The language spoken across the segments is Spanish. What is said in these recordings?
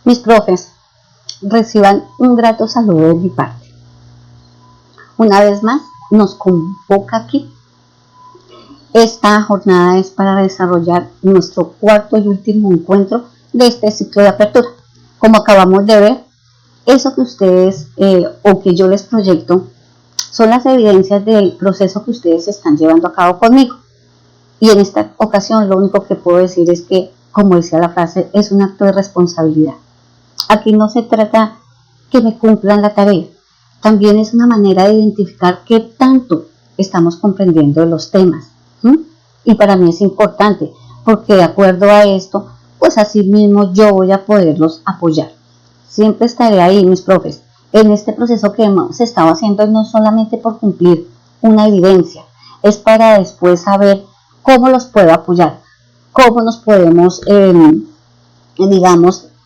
Mis profes, reciban un grato saludo de mi parte. Una vez más, nos convoca aquí. Esta jornada es para desarrollar nuestro cuarto y último encuentro de este ciclo de apertura. Como acabamos de ver, eso que ustedes o que yo les proyecto son las evidencias del proceso que ustedes están llevando a cabo conmigo. Y en esta ocasión lo único que puedo decir es que, como decía la frase, es un acto de responsabilidad. Aquí no se trata que me cumplan la tarea, también es una manera de identificar qué tanto estamos comprendiendo de los temas. Y para mí es importante, porque de acuerdo a esto, pues así mismo yo voy a poderlos apoyar. Siempre estaré ahí, mis profes, en este proceso que hemos estado haciendo, no solamente por cumplir una evidencia, es para después saber cómo los puedo apoyar, cómo nos podemos,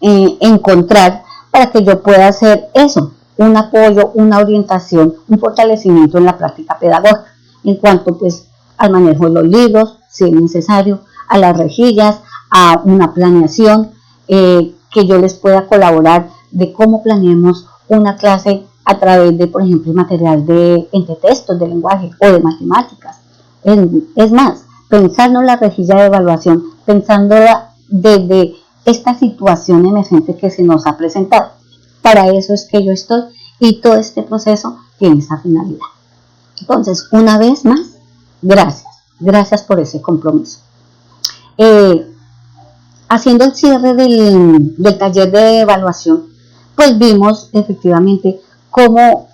encontrar para que yo pueda hacer eso, un apoyo, una orientación, un fortalecimiento en la práctica pedagógica, en cuanto pues al manejo de los libros, si es necesario, a las rejillas, a una planeación, que yo les pueda colaborar de cómo planeemos una clase a través de, por ejemplo, material entre textos, de lenguaje o de matemáticas. Es más, pensando en la rejilla de evaluación, pensándola desde esta situación emergente que se nos ha presentado. Para eso es que yo estoy y todo este proceso tiene esa finalidad. Entonces, una vez más, gracias por ese compromiso. Haciendo el cierre del taller de evaluación, pues vimos efectivamente cómo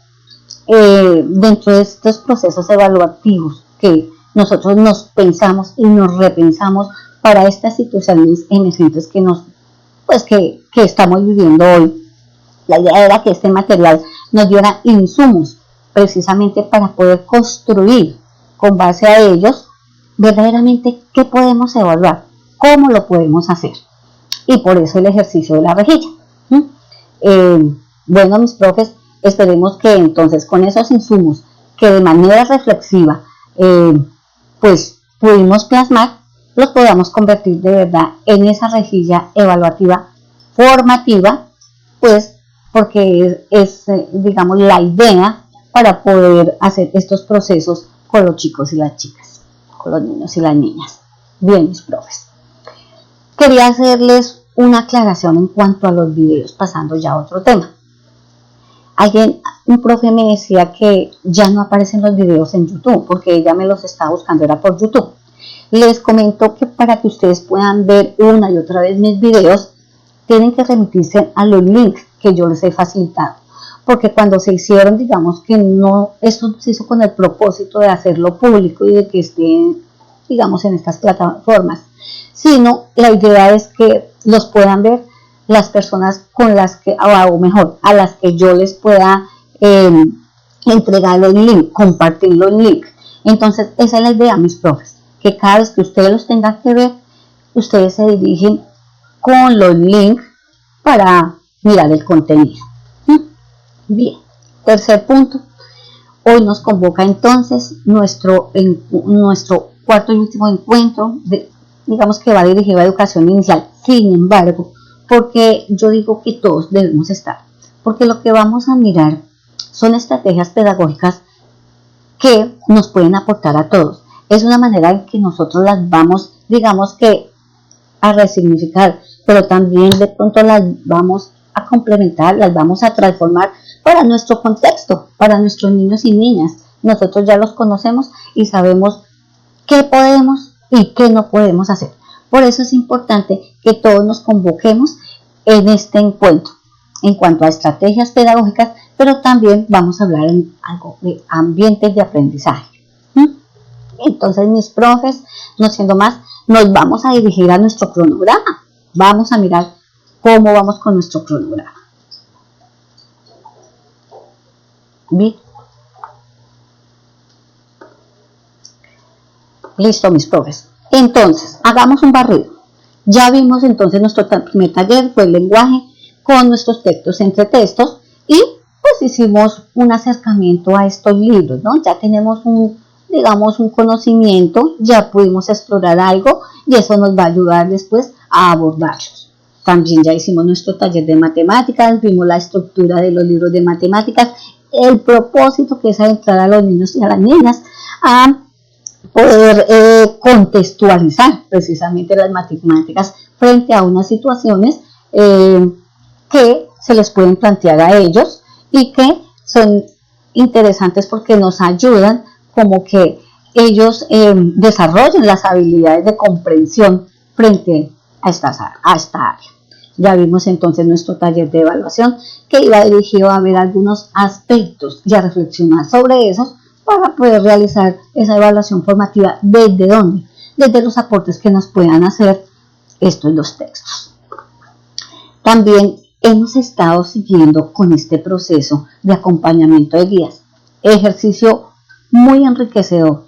dentro de estos procesos evaluativos que nosotros nos pensamos y nos repensamos para estas situaciones emergentes que estamos viviendo hoy. La idea era que este material nos diera insumos precisamente para poder construir con base a ellos verdaderamente qué podemos evaluar, cómo lo podemos hacer. Y por eso el ejercicio de la rejilla. Bueno, mis profes, esperemos que entonces con esos insumos que de manera reflexiva pues pudimos plasmar, los podamos convertir de verdad en esa rejilla evaluativa formativa, pues porque es digamos, la idea para poder hacer estos procesos con los chicos y las chicas, con los niños y las niñas. Bien, mis profes. Quería hacerles una aclaración en cuanto a los videos, pasando ya a otro tema. Un profe me decía que ya no aparecen los videos en YouTube, porque ella me los estaba buscando, era por YouTube. Les comento que para que ustedes puedan ver una y otra vez mis videos, tienen que remitirse a los links que yo les he facilitado. Porque cuando se hicieron, digamos que no, esto se hizo con el propósito de hacerlo público y de que estén, digamos, en estas plataformas, sino la idea es que los puedan ver las personas con las que, o mejor, a las que yo les pueda entregar el link, compartirlo el link. Entonces, esa es la idea, mis profes, que cada vez que ustedes los tengan que ver, ustedes se dirigen con los links para mirar el contenido. Bien, tercer punto. Hoy nos convoca entonces nuestro cuarto y último encuentro, digamos que va dirigido a educación inicial. Sin embargo, porque yo digo que todos debemos estar, porque lo que vamos a mirar son estrategias pedagógicas que nos pueden aportar a todos. Es una manera en que nosotros las vamos, digamos que, a resignificar, pero también de pronto las vamos a complementar, las vamos a transformar para nuestro contexto, para nuestros niños y niñas. Nosotros ya los conocemos y sabemos qué podemos y qué no podemos hacer. Por eso es importante que todos nos convoquemos en este encuentro en cuanto a estrategias pedagógicas, pero también vamos a hablar en algo de ambientes de aprendizaje. Entonces, mis profes, no siendo más, nos vamos a dirigir a nuestro cronograma. Vamos a mirar cómo vamos con nuestro cronograma. Bien. Listo, mis profes. Entonces, hagamos un barrido. Ya vimos entonces nuestro primer taller, fue el lenguaje con nuestros textos entre textos y pues hicimos un acercamiento a estos libros, ¿no? Ya tenemos un conocimiento, ya pudimos explorar algo y eso nos va a ayudar después a abordarlos. También ya hicimos nuestro taller de matemáticas, vimos la estructura de los libros de matemáticas, el propósito que es adentrar a los niños y a las niñas a poder contextualizar precisamente las matemáticas frente a unas situaciones que se les pueden plantear a ellos y que son interesantes porque nos ayudan como que ellos desarrollen las habilidades de comprensión frente a esta área. Ya vimos entonces nuestro taller de evaluación que iba dirigido a ver algunos aspectos y a reflexionar sobre esos para poder realizar esa evaluación formativa. ¿Desde dónde? Desde los aportes que nos puedan hacer estos dos textos. También hemos estado siguiendo con este proceso de acompañamiento de guías. Ejercicio muy enriquecedor.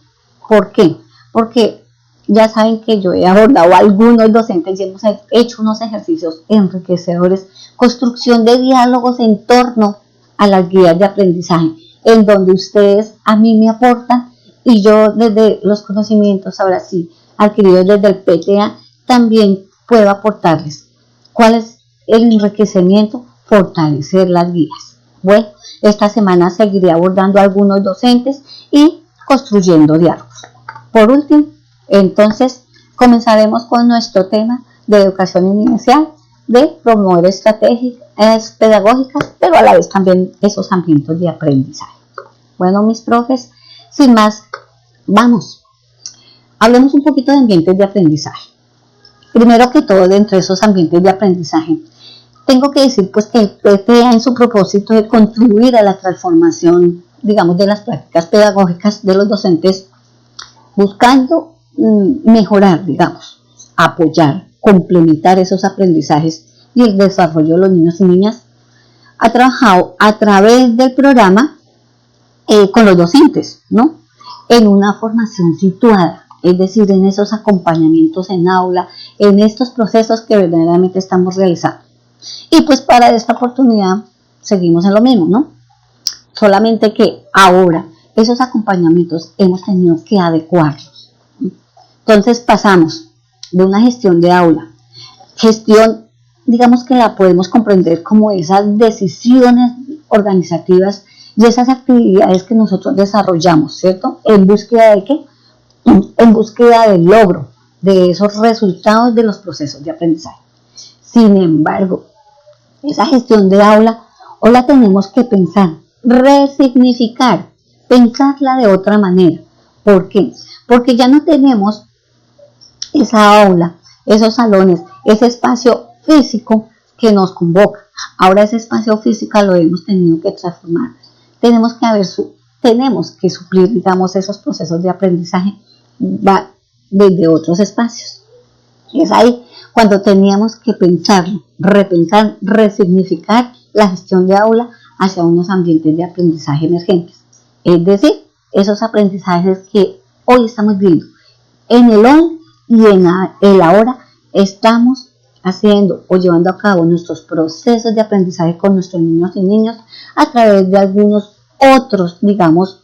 ¿Por qué? Porque ya saben que yo he abordado a algunos docentes y hemos hecho unos ejercicios enriquecedores, construcción de diálogos en torno a las guías de aprendizaje, en donde ustedes a mí me aportan y yo desde los conocimientos, ahora sí, adquiridos desde el PTA, también puedo aportarles. ¿Cuál es el enriquecimiento? Fortalecer las guías. Bueno, esta semana seguiré abordando a algunos docentes y construyendo diálogos. Por último, entonces, comenzaremos con nuestro tema de educación inicial, de promover estrategias pedagógicas, pero a la vez también esos ambientes de aprendizaje. Bueno, mis profes, sin más, vamos. Hablemos un poquito de ambientes de aprendizaje. Primero que todo, dentro de esos ambientes de aprendizaje, tengo que decir pues que el PTA en su propósito de contribuir a la transformación, digamos, de las prácticas pedagógicas de los docentes, buscando mejorar, digamos, apoyar, complementar esos aprendizajes y el desarrollo de los niños y niñas, ha trabajado a través del programa con los docentes, ¿no? En una formación situada, es decir, en esos acompañamientos en aula, en estos procesos que verdaderamente estamos realizando. Y pues para esta oportunidad seguimos en lo mismo, ¿no? Solamente que ahora esos acompañamientos hemos tenido que adecuarlos. Entonces pasamos de una gestión de aula, gestión, digamos que la podemos comprender como esas decisiones organizativas y esas actividades que nosotros desarrollamos, ¿cierto? ¿En búsqueda de qué? En búsqueda del logro de esos resultados de los procesos de aprendizaje. Sin embargo, esa gestión de aula hoy la tenemos que pensar, resignificar, pensarla de otra manera. ¿Por qué? Porque ya no tenemos esa aula, esos salones, ese espacio físico que nos convoca. Ahora ese espacio físico lo hemos tenido que transformar. Tenemos que suplir, digamos, esos procesos de aprendizaje desde otros espacios. Es ahí cuando teníamos que pensarlo, repensar, resignificar la gestión de aula hacia unos ambientes de aprendizaje emergentes. Es decir, esos aprendizajes que hoy estamos viendo en el hoy y en el ahora estamos haciendo o llevando a cabo nuestros procesos de aprendizaje con nuestros niños y niñas a través de algunos otros, digamos,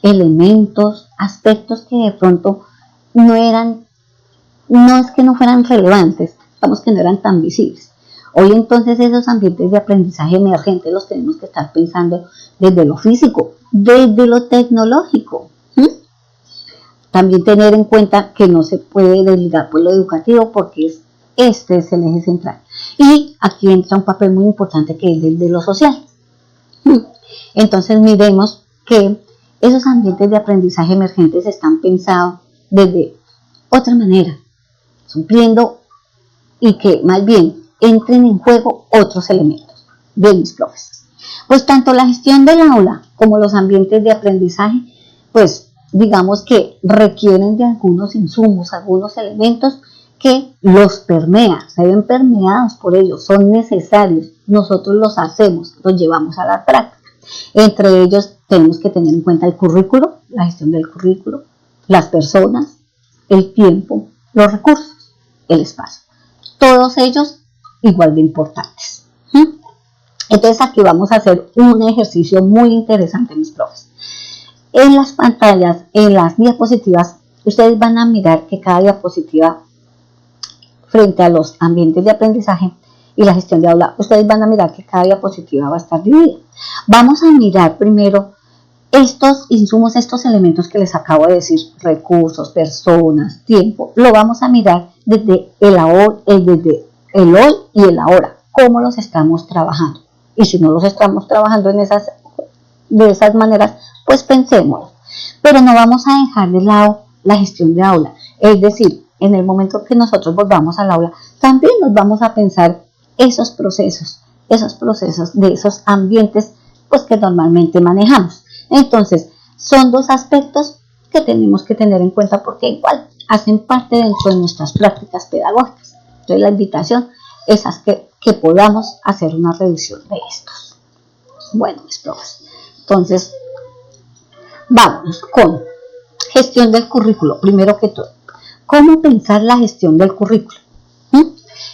elementos, aspectos que de pronto no es que no fueran relevantes, digamos que no eran tan visibles. Hoy entonces esos ambientes de aprendizaje emergentes los tenemos que estar pensando desde lo físico, desde lo tecnológico. También tener en cuenta que no se puede desligar por lo educativo porque este es el eje central. Y aquí entra un papel muy importante que es el de lo social. Entonces miremos que esos ambientes de aprendizaje emergentes están pensados desde otra manera, supliendo y que más bien entren en juego otros elementos. Bien, mis profes. Pues tanto la gestión del aula como los ambientes de aprendizaje, pues digamos que requieren de algunos insumos, algunos elementos que los permean, se ven permeados por ellos, son necesarios, nosotros los hacemos, los llevamos a la práctica. Entre ellos tenemos que tener en cuenta el currículo, la gestión del currículo, las personas, el tiempo, los recursos, el espacio. Todos ellos igual de importantes. Entonces aquí vamos a hacer un ejercicio muy interesante, mis profes. En las pantallas, en las diapositivas, ustedes van a mirar que cada diapositiva frente a los ambientes de aprendizaje y la gestión de aula, ustedes van a mirar que cada diapositiva va a estar dividida. Vamos a mirar primero estos insumos, estos elementos que les acabo de decir, recursos, personas, tiempo, lo vamos a mirar desde el hoy y el ahora, cómo los estamos trabajando. Y si no los estamos trabajando de esas maneras, pues pensémoslo. Pero no vamos a dejar de lado la gestión de aula. Es decir, en el momento que nosotros volvamos al aula, también nos vamos a pensar esos procesos de esos ambientes pues que normalmente manejamos. Entonces, son dos aspectos que tenemos que tener en cuenta porque igual hacen parte dentro de nuestras prácticas pedagógicas. Entonces, la invitación es que podamos hacer una revisión de estos. Bueno, mis profes, entonces, vámonos con gestión del currículo, primero que todo. ¿Cómo pensar la gestión del currículo?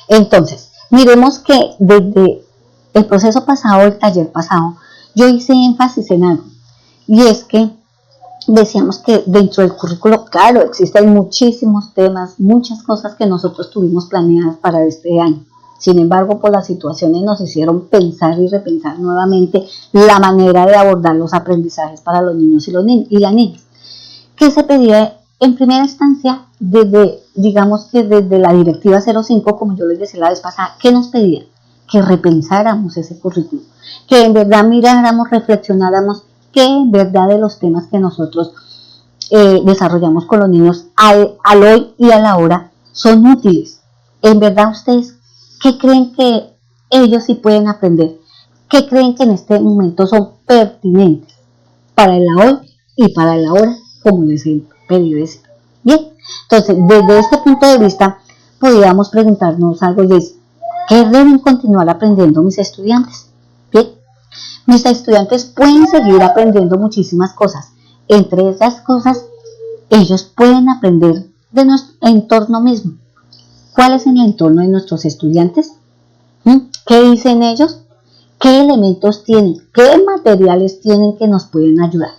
Entonces, miremos que desde el proceso pasado, el taller pasado, yo hice énfasis en algo. Y es que decíamos que dentro del currículo, claro, existen muchísimos temas, muchas cosas que nosotros tuvimos planeadas para este año. Sin embargo, por las situaciones nos hicieron pensar y repensar nuevamente la manera de abordar los aprendizajes para los niños y las niñas. ¿Qué se pedía en primera instancia digamos que desde la directiva 05, como yo les decía la vez pasada? ¿Qué nos pedían? Que repensáramos ese currículo, que en verdad miráramos, reflexionáramos que en verdad de los temas que nosotros desarrollamos con los niños al hoy y a la hora son útiles. En verdad, ustedes, ¿qué creen que ellos sí pueden aprender? ¿Qué creen que en este momento son pertinentes para el hoy y para el ahora, como les he pedido decir? Bien, entonces, desde este punto de vista, podríamos preguntarnos algo y es, ¿qué deben continuar aprendiendo mis estudiantes? Bien, mis estudiantes pueden seguir aprendiendo muchísimas cosas. Entre esas cosas, ellos pueden aprender de nuestro entorno mismo. ¿Cuál es el entorno de nuestros estudiantes? ¿Qué dicen ellos? ¿Qué elementos tienen? ¿Qué materiales tienen que nos pueden ayudar?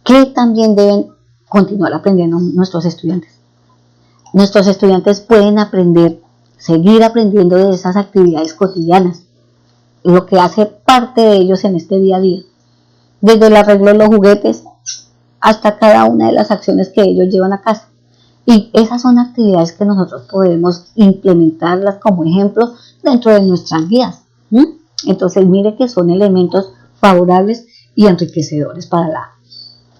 ¿Qué también deben continuar aprendiendo nuestros estudiantes? Nuestros estudiantes pueden seguir aprendiendo de esas actividades cotidianas, lo que hace parte de ellos en este día a día, desde el arreglo de los juguetes hasta cada una de las acciones que ellos llevan a casa. Y esas son actividades que nosotros podemos implementarlas como ejemplos dentro de nuestras guías. Entonces, mire que son elementos favorables y enriquecedores para la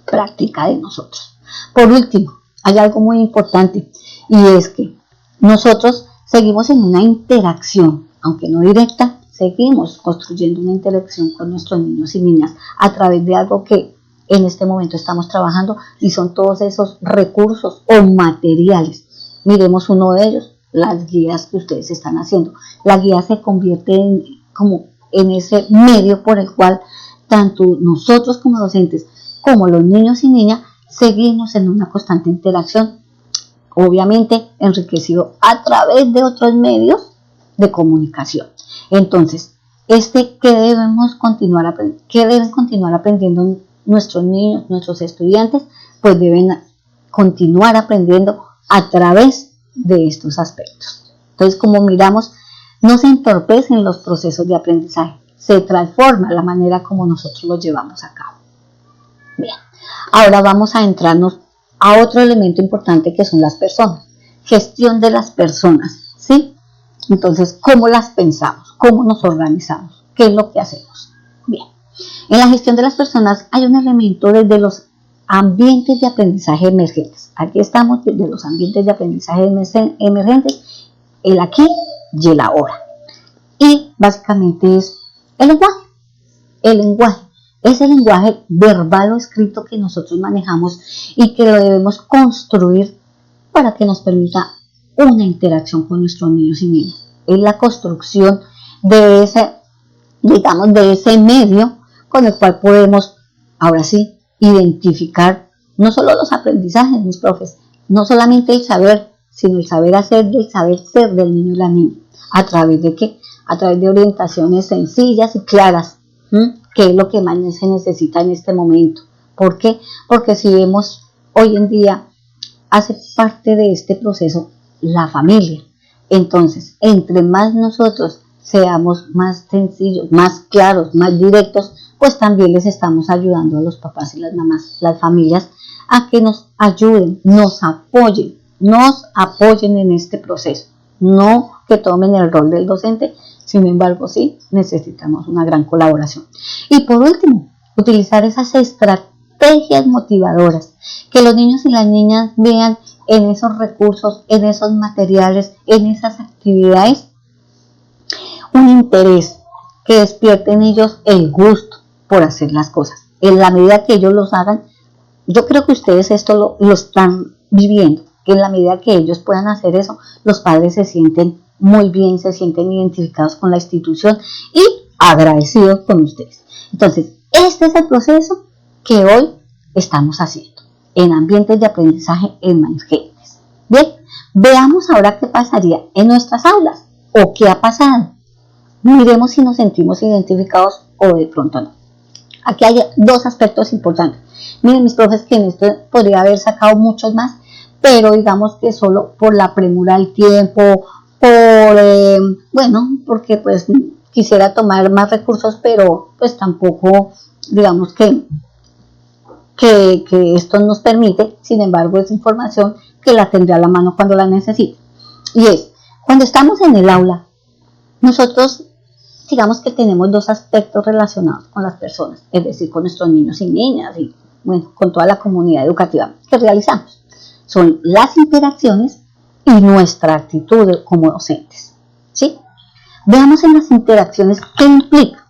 práctica de nosotros. Por último, hay algo muy importante y es que nosotros seguimos en una interacción, aunque no directa, seguimos construyendo una interacción con nuestros niños y niñas a través de algo que en este momento estamos trabajando y son todos esos recursos o materiales. Miremos uno de ellos, las guías que ustedes están haciendo. La guía se convierte en ese medio por el cual tanto nosotros como docentes como los niños y niñas seguimos en una constante interacción, obviamente enriquecido a través de otros medios de comunicación. Entonces, ¿qué deben continuar aprendiendo nuestros niños, nuestros estudiantes? Pues deben continuar aprendiendo a través de estos aspectos. Entonces, como miramos, no se entorpecen los procesos de aprendizaje, se transforma la manera como nosotros los llevamos a cabo. Bien, ahora vamos a entrarnos a otro elemento importante que son las personas. Gestión de las personas, ¿sí? Entonces, ¿cómo las pensamos? ¿Cómo nos organizamos? ¿Qué es lo que hacemos? Bien, en la gestión de las personas hay un elemento desde los ambientes de aprendizaje emergentes. Aquí estamos desde los ambientes de aprendizaje emergentes, el aquí y el ahora. Y básicamente es el lenguaje. El lenguaje es el lenguaje verbal o escrito que nosotros manejamos y que lo debemos construir para que nos permita una interacción con nuestros niños y niñas. Es la construcción de ese medio con el cual podemos, ahora sí, identificar no solo los aprendizajes, mis profes, no solamente el saber, sino el saber hacer y el saber ser del niño y la niña. ¿A través de qué? A través de orientaciones sencillas y claras. ¿Qué es lo que más se necesita en este momento? ¿Por qué? Porque si vemos hoy en día, hace parte de este proceso la familia. Entonces, entre más nosotros seamos más sencillos, más claros, más directos, pues también les estamos ayudando a los papás y las mamás, las familias, a que nos ayuden, nos apoyen en este proceso. No que tomen el rol del docente, sin embargo, sí, necesitamos una gran colaboración. Y por último, utilizar esas estrategias motivadoras, que los niños y las niñas vean en esos recursos, en esos materiales, en esas actividades, un interés, que despierte en ellos el gusto por hacer las cosas. En la medida que ellos los hagan, yo creo que ustedes esto lo están viviendo, que en la medida que ellos puedan hacer eso, los padres se sienten muy bien, se sienten identificados con la institución y agradecidos con ustedes. Entonces, este es el proceso que hoy estamos haciendo en ambientes de aprendizaje emergentes. Bien, veamos ahora qué pasaría en nuestras aulas o qué ha pasado. Miremos si nos sentimos identificados o de pronto no. Aquí hay dos aspectos importantes. Miren, mis profes, que en esto podría haber sacado muchos más, pero digamos que solo por la premura del tiempo, porque pues quisiera tomar más recursos, pero pues tampoco, digamos que esto nos permite. Sin embargo, es información que la tendré a la mano cuando la necesite. Y es, cuando estamos en el aula, nosotros digamos que tenemos dos aspectos relacionados con las personas, es decir, con nuestros niños y niñas y bueno, con toda la comunidad educativa que realizamos. Son las interacciones y nuestra actitud como docentes, ¿sí? Veamos en las interacciones qué implica.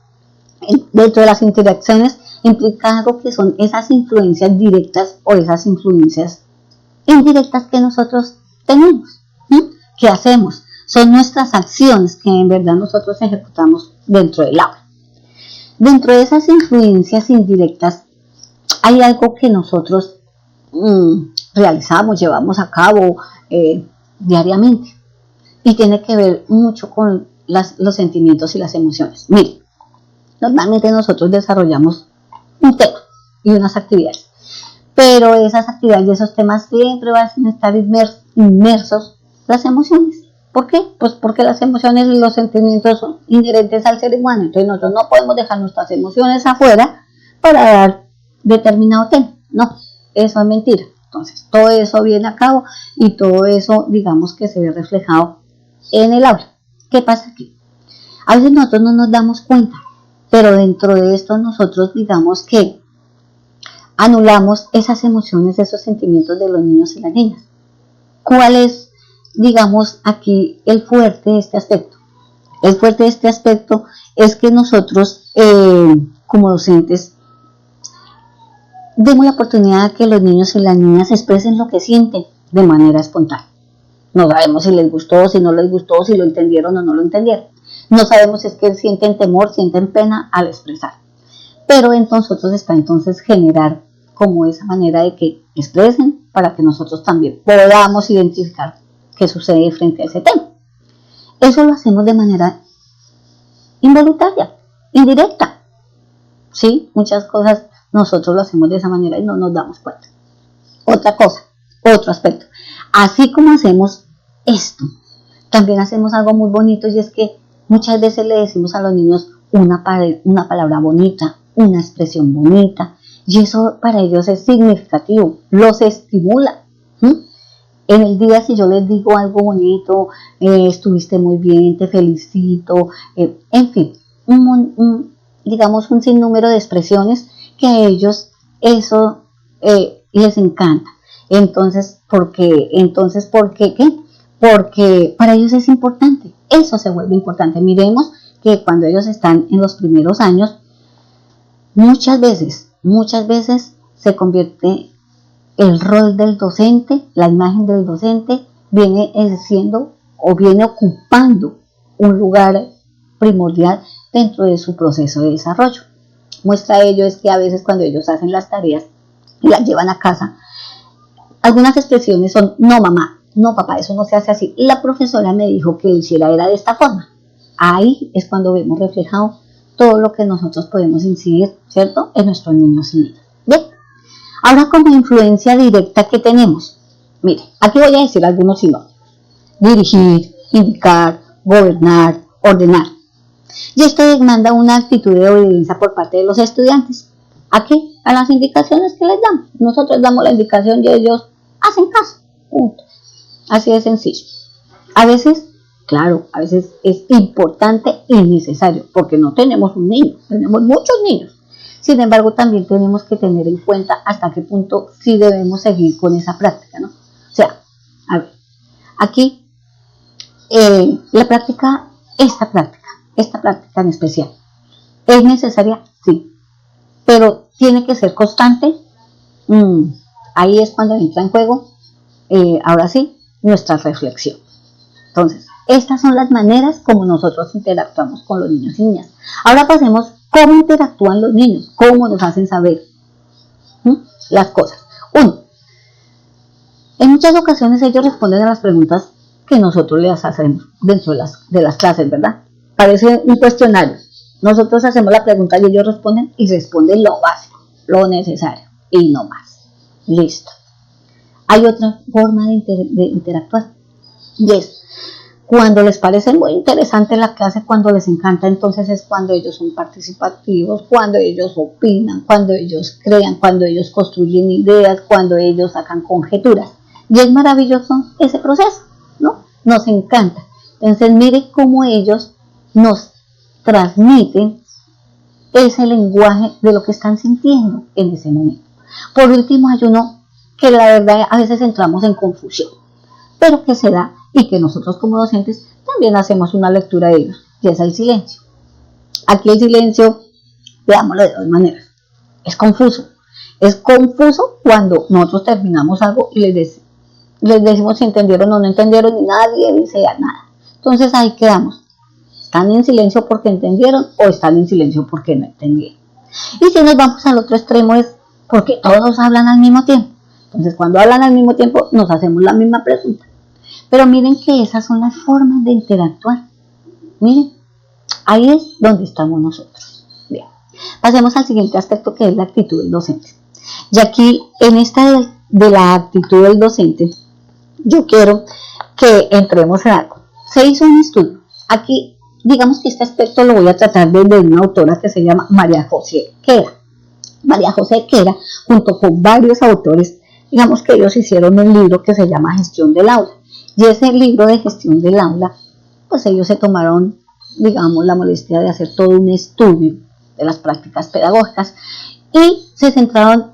Dentro de las interacciones implica algo que son esas influencias directas o esas influencias indirectas que nosotros tenemos. ¿Qué hacemos? Son nuestras acciones que en verdad nosotros ejecutamos dentro del aula. Dentro de esas influencias indirectas hay algo que nosotros realizamos, llevamos a cabo diariamente y tiene que ver mucho con los sentimientos y las emociones. Miren, normalmente nosotros desarrollamos un tema y unas actividades, pero esas actividades y esos temas siempre van a estar inmersos las emociones. ¿Por qué? Pues porque las emociones y los sentimientos son inherentes al ser humano. Entonces nosotros no podemos dejar nuestras emociones afuera para dar determinado tema. No, eso es mentira. Entonces todo eso viene a cabo y todo eso digamos que se ve reflejado en el aula. ¿Qué pasa aquí? A veces nosotros no nos damos cuenta, pero dentro de esto nosotros digamos que anulamos esas emociones, esos sentimientos de los niños y las niñas. ¿Cuál es, digamos, aquí el fuerte de este aspecto? El fuerte de este aspecto es que nosotros, como docentes, demos la oportunidad de que los niños y las niñas expresen lo que sienten de manera espontánea. No sabemos si les gustó, si no les gustó, si lo entendieron o no lo entendieron. No sabemos si es que sienten temor, sienten pena al expresar. Pero en nosotros está entonces generar como esa manera de que expresen para que nosotros también podamos identificar qué sucede frente a ese tema. Eso lo hacemos de manera involuntaria, indirecta. ¿Sí? Muchas cosas nosotros lo hacemos de esa manera y no nos damos cuenta. Otra cosa, otro aspecto. Así como hacemos esto, también hacemos algo muy bonito y es que muchas veces le decimos a los niños una palabra bonita, una expresión bonita, y eso para ellos es significativo, los estimula. En el día, si yo les digo algo bonito, estuviste muy bien, te felicito, en fin, digamos un sinnúmero de expresiones que a ellos eso les encanta. Entonces, ¿por qué? ¿Qué? Porque para ellos es importante, eso se vuelve importante. Miremos que cuando ellos están en los primeros años, muchas veces se convierte el rol del docente, la imagen del docente viene siendo o viene ocupando un lugar primordial dentro de su proceso de desarrollo. Muestra de ello es que a veces cuando ellos hacen las tareas y las llevan a casa, algunas expresiones son: no mamá, no papá, eso no se hace así, la profesora me dijo que lo hiciera era de esta forma. Ahí es cuando vemos reflejado todo lo que nosotros podemos incidir, ¿cierto?, en nuestros niños y niñas. Bien, ahora como influencia directa que tenemos, mire, aquí voy a decir algunos sinónimos: dirigir, indicar, gobernar, ordenar. Y esto demanda una actitud de obediencia por parte de los estudiantes. ¿A qué? A las indicaciones que les damos. Nosotros damos la indicación y ellos hacen caso. Punto. Así de sencillo. A veces, claro, a veces es importante y necesario, porque no tenemos un niño, tenemos muchos niños. Sin embargo, también tenemos que tener en cuenta hasta qué punto sí debemos seguir con esa práctica, ¿no? O sea, a ver, aquí esta práctica en especial, ¿es necesaria? Sí, pero tiene que ser constante. Ahí es cuando entra en juego, ahora sí, nuestra reflexión. Entonces, estas son las maneras como nosotros interactuamos con los niños y niñas. Ahora pasemos cómo interactúan los niños, cómo nos hacen saber las cosas. 1. En muchas ocasiones ellos responden a las preguntas que nosotros les hacemos dentro de las clases, ¿verdad? Parece un cuestionario. Nosotros hacemos la pregunta y ellos responden y responden lo básico, lo necesario y no más. Listo. Hay otra forma de interactuar y es cuando les parece muy interesante la clase, cuando les encanta, entonces es cuando ellos son participativos, cuando ellos opinan, cuando ellos crean, cuando ellos construyen ideas, cuando ellos sacan conjeturas. Y es maravilloso ese proceso, ¿no? Nos encanta. Entonces mire cómo ellos nos transmiten ese lenguaje de lo que están sintiendo en ese momento. Por último, hay uno que la verdad a veces entramos en confusión, pero que se da y que nosotros como docentes también hacemos una lectura de ellos, y es el silencio. Aquí el silencio, veámoslo de dos maneras. Es confuso. Es confuso cuando nosotros terminamos algo y les decimos si entendieron o no entendieron y nadie dice nada. Entonces ahí quedamos. ¿Están en silencio porque entendieron o están en silencio porque no entendieron? Y si nos vamos al otro extremo es porque todos hablan al mismo tiempo. Entonces cuando hablan al mismo tiempo nos hacemos la misma pregunta. Pero miren que esas son las formas de interactuar. Miren, ahí es donde estamos nosotros. Bien, pasemos al siguiente aspecto, que es la actitud del docente. Y aquí, en esta de la actitud del docente, yo quiero que entremos en algo. Se hizo un estudio. Aquí, digamos que este aspecto lo voy a tratar desde una autora que se llama María José Quera. María José Quera, junto con varios autores, digamos que ellos hicieron un libro que se llama Gestión del Aula. Y ese libro de Gestión del Aula, pues ellos se tomaron, digamos, la molestia de hacer todo un estudio de las prácticas pedagógicas y se centraron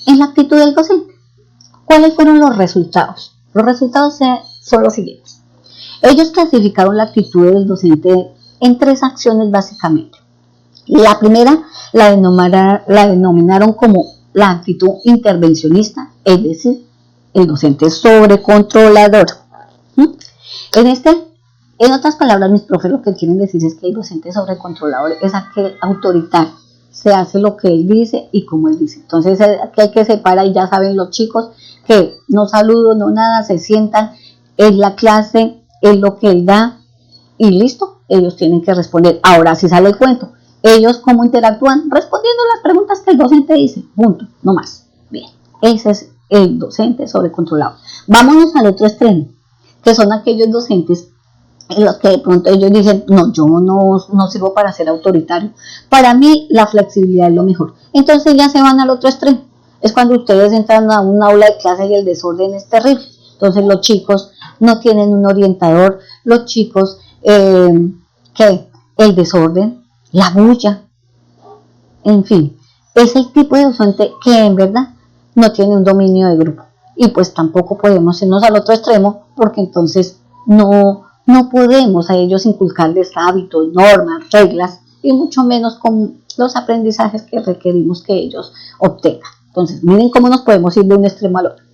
en la actitud del docente. ¿Cuáles fueron los resultados? Los resultados son los siguientes. Ellos clasificaron la actitud del docente en 3 acciones básicamente. La primera la denominaron como la actitud intervencionista, es decir, el docente sobrecontrolador. En otras palabras, mis profes lo que quieren decir es que el docente sobrecontrolador es aquel autoritario, se hace lo que él dice y como él dice. Entonces aquí hay que separar, y ya saben los chicos que no saludo, no nada, se sientan, es la clase, es lo que él da y listo, ellos tienen que responder. Ahora sí sale el cuento, ellos cómo interactúan respondiendo las preguntas que el docente dice, punto, no más. Bien, ese es el docente sobrecontrolado. Vámonos al otro extremo, que son aquellos docentes en los que de pronto ellos dicen, no, yo no sirvo para ser autoritario, para mí la flexibilidad es lo mejor. Entonces ya se van al otro extremo, es cuando ustedes entran a un aula de clase y el desorden es terrible. Entonces los chicos no tienen un orientador, los chicos, el desorden, la bulla, en fin, es el tipo de docente que en verdad no tiene un dominio de grupo. Y pues tampoco podemos irnos al otro extremo, porque entonces no podemos a ellos inculcarles hábitos, normas, reglas, y mucho menos con los aprendizajes que requerimos que ellos obtengan. Entonces, miren cómo nos podemos ir de un extremo al otro.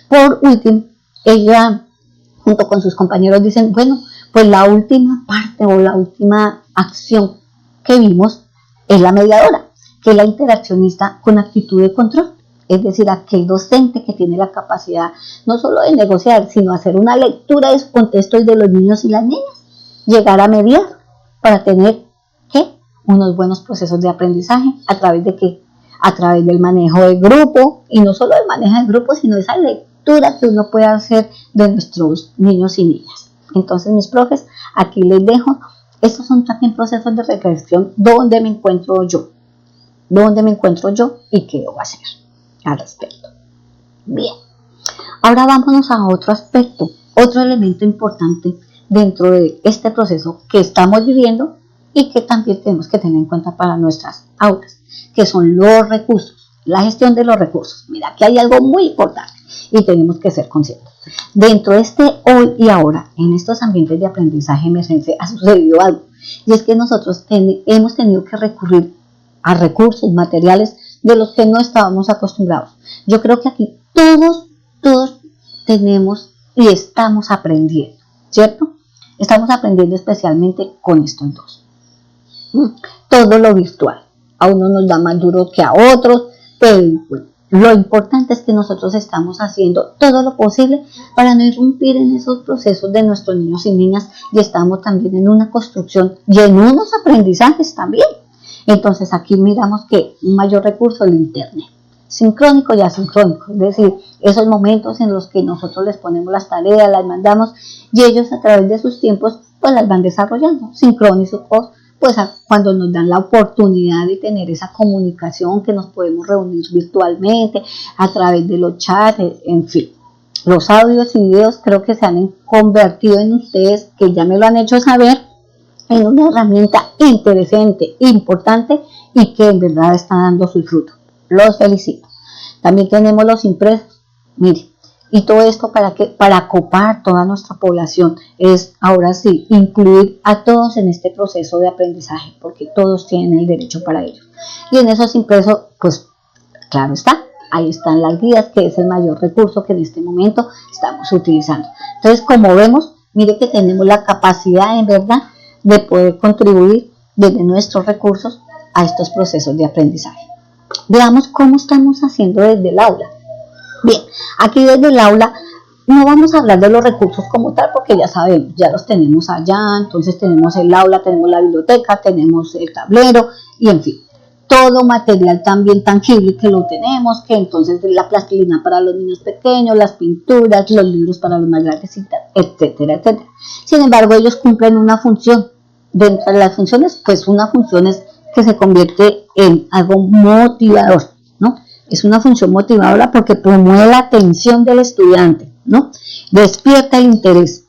Por último, ella, junto con sus compañeros, dicen, bueno, pues la última parte o la última acción que vimos es la mediadora, que es la interaccionista con actitud de control. Es decir, aquel docente que tiene la capacidad no solo de negociar, sino hacer una lectura de su contexto y de los niños y las niñas, llegar a mediar para tener unos buenos procesos de aprendizaje. ¿A través de qué? A través del manejo del grupo, y no solo del manejo del grupo, sino esa lectura que uno puede hacer de nuestros niños y niñas. Entonces, mis profes, aquí les dejo. Estos son también procesos de reflexión. ¿Dónde me encuentro yo? ¿Dónde me encuentro yo y qué debo hacer al respecto? Bien. Ahora vámonos a otro aspecto, otro elemento importante dentro de este proceso que estamos viviendo y que también tenemos que tener en cuenta para nuestras aulas, que son los recursos, la gestión de los recursos. Mira, aquí hay algo muy importante y tenemos que ser conscientes. Dentro de este hoy y ahora, en estos ambientes de aprendizaje emergente, ha sucedido algo, y es que nosotros hemos tenido que recurrir a recursos materiales de los que no estábamos acostumbrados. Yo creo que aquí todos tenemos y estamos aprendiendo, ¿cierto? Estamos aprendiendo especialmente con estos dos. Todo lo virtual. A uno nos da más duro que a otros, pero bueno, lo importante es que nosotros estamos haciendo todo lo posible para no irrumpir en esos procesos de nuestros niños y niñas, y estamos también en una construcción y en unos aprendizajes también. Entonces aquí miramos que un mayor recurso es el internet, sincrónico y asincrónico, es decir, esos momentos en los que nosotros les ponemos las tareas, las mandamos y ellos a través de sus tiempos pues las van desarrollando, sincrónicos, pues cuando nos dan la oportunidad de tener esa comunicación, que nos podemos reunir virtualmente a través de los chats, en fin. Los audios y videos creo que se han convertido en ustedes, que ya me lo han hecho saber, en una herramienta interesante, importante y que en verdad está dando su fruto. Los felicito. También tenemos los impresos. Mire, y todo esto para que, para acopar toda nuestra población, es ahora sí incluir a todos en este proceso de aprendizaje, porque todos tienen el derecho para ello. Y en esos impresos, pues claro está, ahí están las guías, que es el mayor recurso que en este momento estamos utilizando. Entonces, como vemos, mire que tenemos la capacidad en verdad de poder contribuir desde nuestros recursos a estos procesos de aprendizaje. Veamos cómo estamos haciendo desde el aula. Bien, aquí desde el aula no vamos a hablar de los recursos como tal, porque ya sabemos, ya los tenemos allá. Entonces tenemos el aula, tenemos la biblioteca, tenemos el tablero y en fin, todo material también tangible que lo tenemos, que entonces la plastilina para los niños pequeños, las pinturas, los libros para los más grandes, etcétera, etcétera. Sin embargo, ellos cumplen una función. Dentro de las funciones, pues una función es que se convierte en algo motivador, ¿no? Es una función motivadora porque promueve la atención del estudiante, ¿no? Despierta el interés.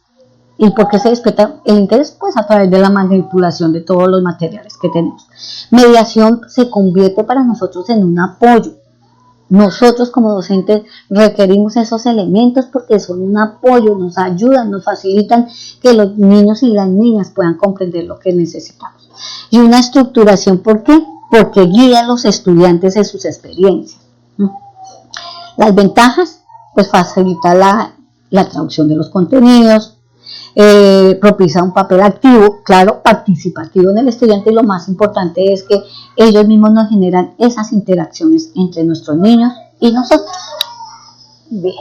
¿Y por qué se despierta el interés? Pues a través de la manipulación de todos los materiales que tenemos. Mediación se convierte para nosotros en un apoyo. Nosotros como docentes requerimos esos elementos porque son un apoyo, nos ayudan, nos facilitan que los niños y las niñas puedan comprender lo que necesitamos. Y una estructuración, ¿por qué? Porque guía a los estudiantes en sus experiencias. Las ventajas, pues facilita la traducción de los contenidos, propicia un papel activo, claro, participativo en el estudiante, y lo más importante es que ellos mismos nos generan esas interacciones entre nuestros niños y nosotros. Bien,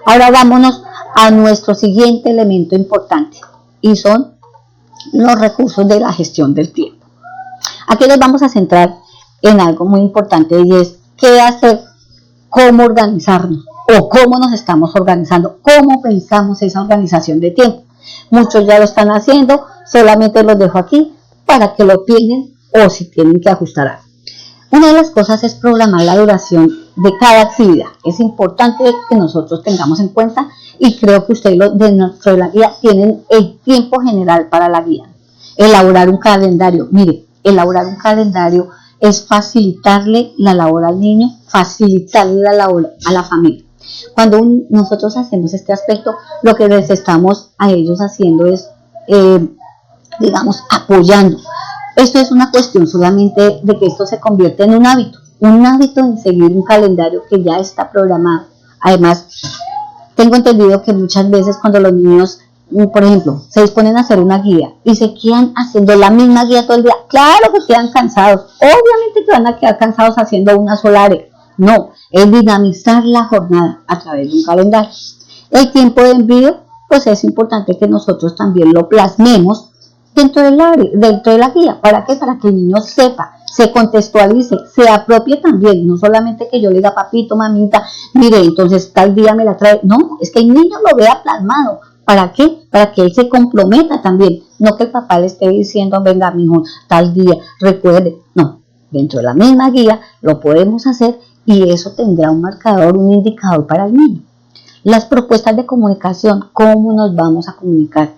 ahora vámonos a nuestro siguiente elemento importante y son los recursos de la gestión del tiempo. Aquí nos vamos a centrar en algo muy importante y es qué hacer, cómo organizarnos o cómo nos estamos organizando, cómo pensamos esa organización de tiempo. Muchos ya lo están haciendo, solamente los dejo aquí para que lo piensen o si tienen que ajustar algo. Una de las cosas es programar la duración de cada actividad. Es importante que nosotros tengamos en cuenta, y creo que ustedes dentro de la guía tienen el tiempo general para la guía. Elaborar un calendario. Mire, elaborar un calendario es facilitarle la labor al niño, facilitarle la labor a la familia. Cuando nosotros hacemos este aspecto, lo que les estamos a ellos haciendo es, digamos, apoyando. Esto es una cuestión solamente de que esto se convierte en un hábito en seguir un calendario que ya está programado. Además, tengo entendido que muchas veces cuando los niños, por ejemplo, se disponen a hacer una guía y se quedan haciendo la misma guía todo el día, claro que quedan cansados, obviamente que van a quedar cansados haciendo una sola área. No, es dinamizar la jornada a través de un calendario. El tiempo de envío, pues es importante que nosotros también lo plasmemos dentro de la guía. ¿Para qué? Para que el niño sepa, se contextualice, se apropie también. No solamente que yo le diga, papito, mamita, mire, entonces tal día me la trae. No, es que el niño lo vea plasmado. ¿Para qué? Para que él se comprometa también. No que el papá le esté diciendo, venga, mijo, tal día, recuerde. No, dentro de la misma guía lo podemos hacer y eso tendrá un marcador, un indicador para el niño. Las propuestas de comunicación, ¿cómo nos vamos a comunicar?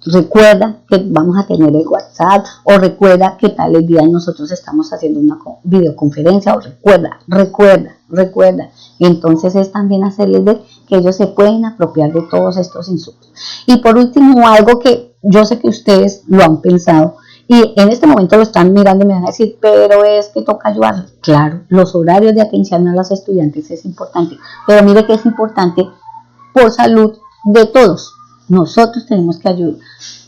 Recuerda que vamos a tener el WhatsApp o recuerda que tal día nosotros estamos haciendo una videoconferencia o recuerda. Entonces es también hacerles ver que ellos se pueden apropiar de todos estos insumos. Y por último, algo que yo sé que ustedes lo han pensado y en este momento lo están mirando y me van a decir, pero es que toca ayudarlos. Claro, los horarios de atención a los estudiantes es importante, pero mire que es importante por salud de todos. Nosotros tenemos que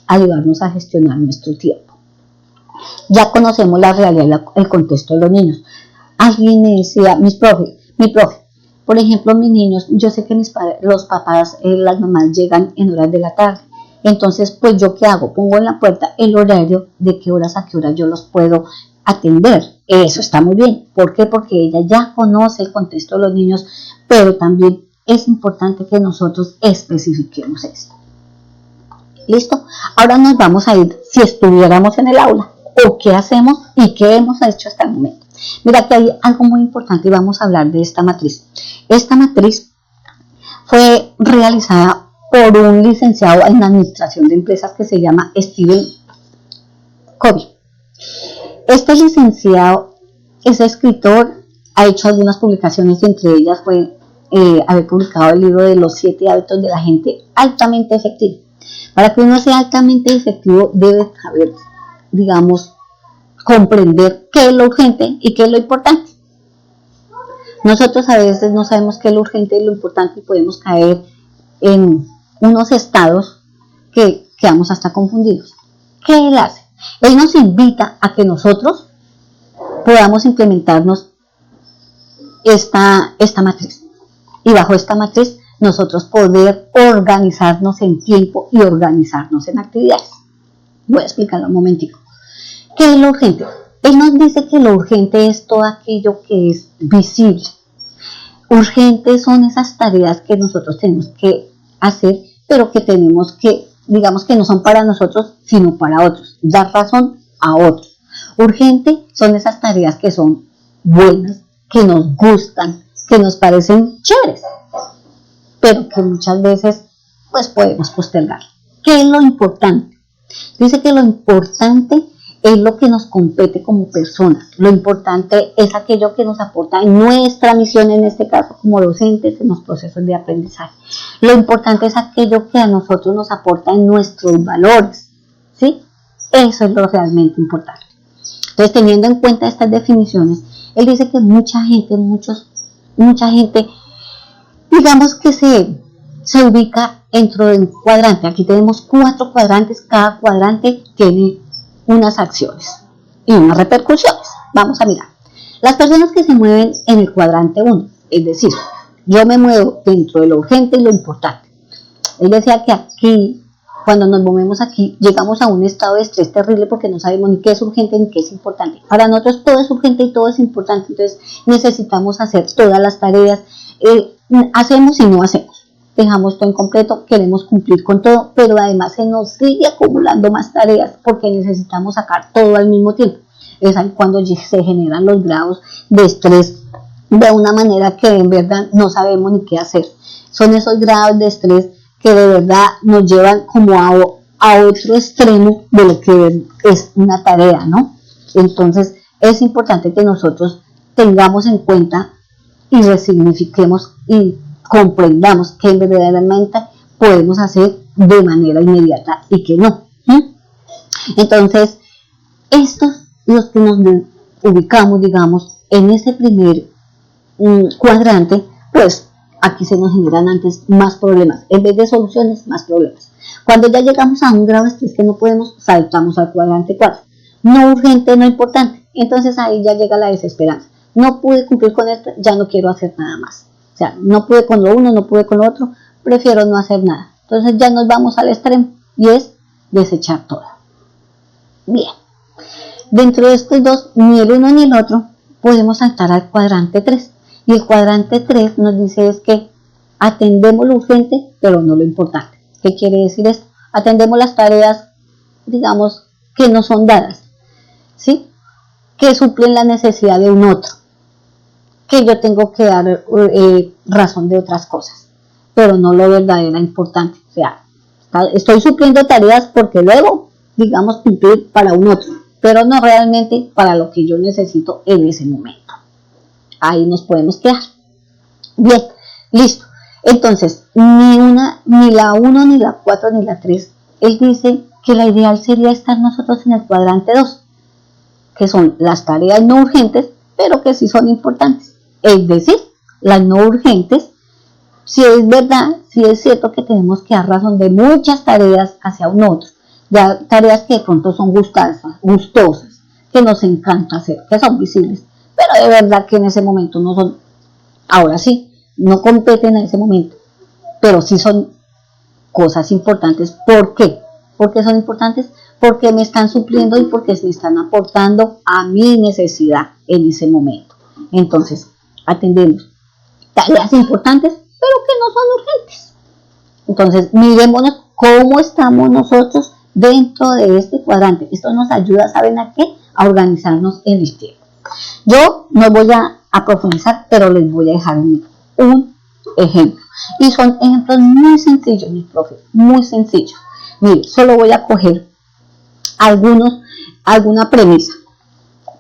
ayudarnos a gestionar nuestro tiempo. Ya conocemos la realidad, el contexto de los niños. Alguien me decía, mi profe, por ejemplo, mis niños, yo sé que los papás, las mamás llegan en horas de la tarde. Entonces, pues yo qué hago, pongo en la puerta el horario de qué horas a qué horas yo los puedo atender. Eso está muy bien. ¿Por qué? Porque ella ya conoce el contexto de los niños, pero también es importante que nosotros especifiquemos esto. ¿Listo? Ahora nos vamos a ir, si estuviéramos en el aula, o qué hacemos y qué hemos hecho hasta el momento. Mira que hay algo muy importante y vamos a hablar de esta matriz. Esta matriz fue realizada por un licenciado en administración de empresas que se llama Stephen Covey. Este licenciado es escritor, ha hecho algunas publicaciones, entre ellas fue haber publicado el libro de los 7 hábitos de la gente altamente efectiva. Para que uno sea altamente efectivo debe saber, digamos, comprender qué es lo urgente y qué es lo importante. Nosotros a veces no sabemos qué es lo urgente y lo importante y podemos caer en unos estados que quedamos hasta confundidos. ¿Qué él hace? Él nos invita a que nosotros podamos implementarnos esta matriz. Y bajo esta matriz nosotros poder organizarnos en tiempo y organizarnos en actividades. Voy a explicarlo un momentico. ¿Qué es lo urgente? Él nos dice que lo urgente es todo aquello que es visible. Urgentes son esas tareas que nosotros tenemos que hacer, pero que tenemos que, digamos que no son para nosotros, sino para otros. Dar razón a otros. Urgente son esas tareas que son buenas, que nos gustan, que nos parecen chéveres, pero que muchas veces pues podemos postergar. ¿Qué es lo importante? Dice que lo importante es lo que nos compete como personas. Lo importante es aquello que nos aporta en nuestra misión, en este caso como docentes, en los procesos de aprendizaje. Lo importante es aquello que a nosotros nos aporta en nuestros valores, ¿sí? Eso es lo realmente importante. Entonces, teniendo en cuenta estas definiciones, él dice que mucha gente, digamos que se ubica dentro de un cuadrante. Aquí tenemos 4 cuadrantes, cada cuadrante tiene unas acciones y unas repercusiones. Vamos a mirar. Las personas que se mueven en el cuadrante 1, es decir, yo me muevo dentro de lo urgente y lo importante. Él decía que aquí, cuando nos movemos aquí, llegamos a un estado de estrés terrible porque no sabemos ni qué es urgente ni qué es importante. Para nosotros todo es urgente y todo es importante, entonces necesitamos hacer todas las tareas, hacemos y no hacemos. Dejamos todo incompleto, queremos cumplir con todo, pero además se nos sigue acumulando más tareas porque necesitamos sacar todo al mismo tiempo. Es ahí cuando se generan los grados de estrés de una manera que en verdad no sabemos ni qué hacer. Son esos grados de estrés que de verdad nos llevan como a otro extremo de lo que es una tarea, ¿no? Entonces es importante que nosotros tengamos en cuenta y resignifiquemos y comprendamos que verdaderamente podemos hacer de manera inmediata y que no. Entonces, estos los que nos ubicamos, digamos, en ese primer cuadrante, pues aquí se nos generan antes más problemas. En vez de soluciones, más problemas. Cuando ya llegamos a un grado de estrés que no podemos, saltamos al cuadrante 4. No urgente, no importante. Entonces ahí ya llega la desesperanza. No pude cumplir con esto, ya no quiero hacer nada más. O sea, no pude con lo uno, no pude con lo otro, prefiero no hacer nada. Entonces ya nos vamos al extremo y es desechar todo. Bien. Dentro de estos dos, ni el uno ni el otro, podemos saltar al cuadrante 3. Y el cuadrante 3 nos dice es que atendemos lo urgente, pero no lo importante. ¿Qué quiere decir esto? Atendemos las tareas, digamos, que no son dadas, ¿sí? Que suplen la necesidad de un otro, que yo tengo que dar razón de otras cosas, pero no lo verdadera importante. O sea, estoy supliendo tareas porque luego, digamos, cumplir para un otro, pero no realmente para lo que yo necesito en ese momento. Ahí nos podemos quedar. Bien, listo. Entonces, ni la 1, ni la 4, ni la 3, él dice que la ideal sería estar nosotros en el cuadrante 2, que son las tareas no urgentes, pero que sí son importantes. Es decir, las no urgentes, si es verdad, si es cierto que tenemos que dar razón de muchas tareas hacia un otro, ya tareas que de pronto son gustosas, que nos encanta hacer, que son visibles, pero de verdad que en ese momento no son, ahora sí, no competen en ese momento, pero sí son cosas importantes. ¿Por qué? ¿Por qué son importantes? Porque me están supliendo y porque me están aportando a mi necesidad en ese momento. Entonces, atendemos tareas importantes, pero que no son urgentes. Entonces, mirémonos cómo estamos nosotros dentro de este cuadrante. Esto nos ayuda, ¿saben a qué? A organizarnos en el tiempo. Yo no voy a profundizar, pero les voy a dejar un ejemplo. Y son ejemplos muy sencillos, mis profes, muy sencillos. Mire, solo voy a coger alguna premisa.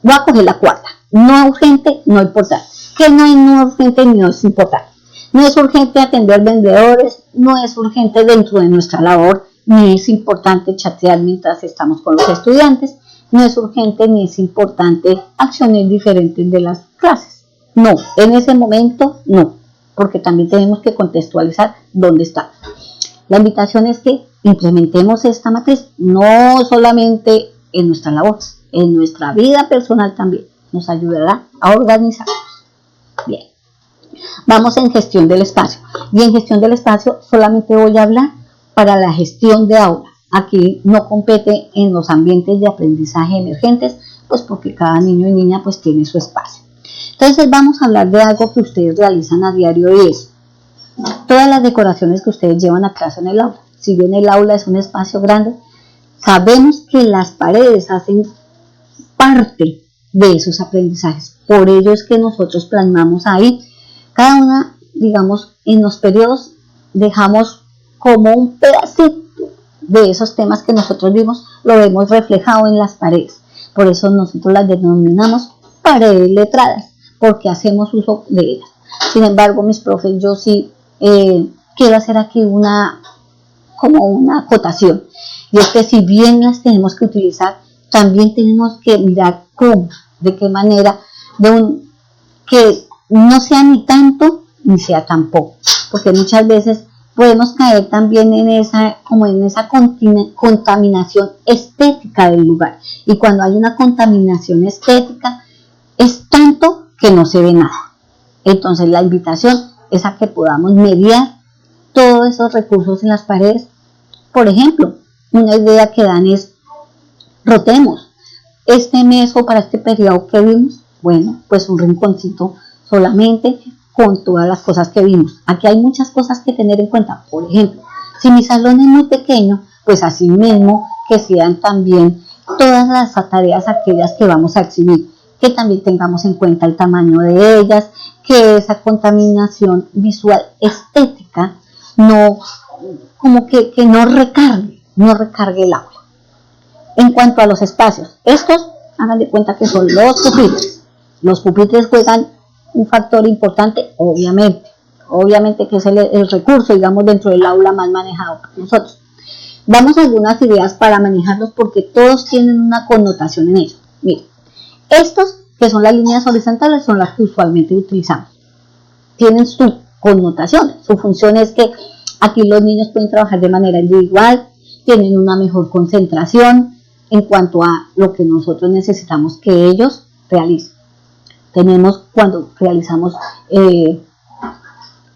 Voy a coger la cuarta. No urgente, no importante. ¿Qué no es no urgente ni no es importante? No es urgente atender vendedores, no es urgente dentro de nuestra labor, ni es importante chatear mientras estamos con los estudiantes, no es urgente ni es importante acciones diferentes de las clases. No, en ese momento no, porque también tenemos que contextualizar dónde está. La invitación es que implementemos esta matriz, no solamente en nuestra labor, en nuestra vida personal también. Nos ayudará a organizarnos. Bien, vamos en gestión del espacio. Y en gestión del espacio solamente voy a hablar para la gestión de aula. Aquí no compete en los ambientes de aprendizaje emergentes, pues porque cada niño y niña pues tiene su espacio. Entonces vamos a hablar de algo que ustedes realizan a diario y es todas las decoraciones que ustedes llevan a clase en el aula. Si bien el aula es un espacio grande, sabemos que las paredes hacen parte de esos aprendizajes. Por ello es que nosotros plasmamos ahí, cada una, digamos, en los periodos dejamos como un pedacito de esos temas que nosotros vimos, lo vemos reflejado en las paredes. Por eso nosotros las denominamos paredes letradas, porque hacemos uso de ellas. Sin embargo, mis profes, yo sí quiero hacer aquí como una acotación, y es que si bien las tenemos que utilizar, también tenemos que mirar cómo, de qué manera, que no sea ni tanto ni sea tan poco, porque muchas veces podemos caer también en esa contaminación estética del lugar, y cuando hay una contaminación estética es tanto que no se ve nada. Entonces la invitación es a que podamos mediar todos esos recursos en las paredes. Por ejemplo, una idea que dan es rotemos este mes o para este periodo que vimos, bueno, pues un rinconcito solamente con todas las cosas que vimos. Aquí hay muchas cosas que tener en cuenta. Por ejemplo, si mi salón es muy pequeño, pues así mismo que sean también todas las tareas aquellas que vamos a exhibir, que también tengamos en cuenta el tamaño de ellas, que esa contaminación visual estética no, como que no recargue el aula. En cuanto a los espacios, estos hagan de cuenta que son los pupitres. Los pupitres juegan un factor importante, obviamente que es el recurso, digamos, dentro del aula más manejado por nosotros. Damos algunas ideas para manejarlos porque todos tienen una connotación en ellos. Miren, estos que son las líneas horizontales son las que usualmente utilizamos. Tienen su connotación, su función es que aquí los niños pueden trabajar de manera individual, tienen una mejor concentración en cuanto a lo que nosotros necesitamos que ellos realicen. Tenemos cuando realizamos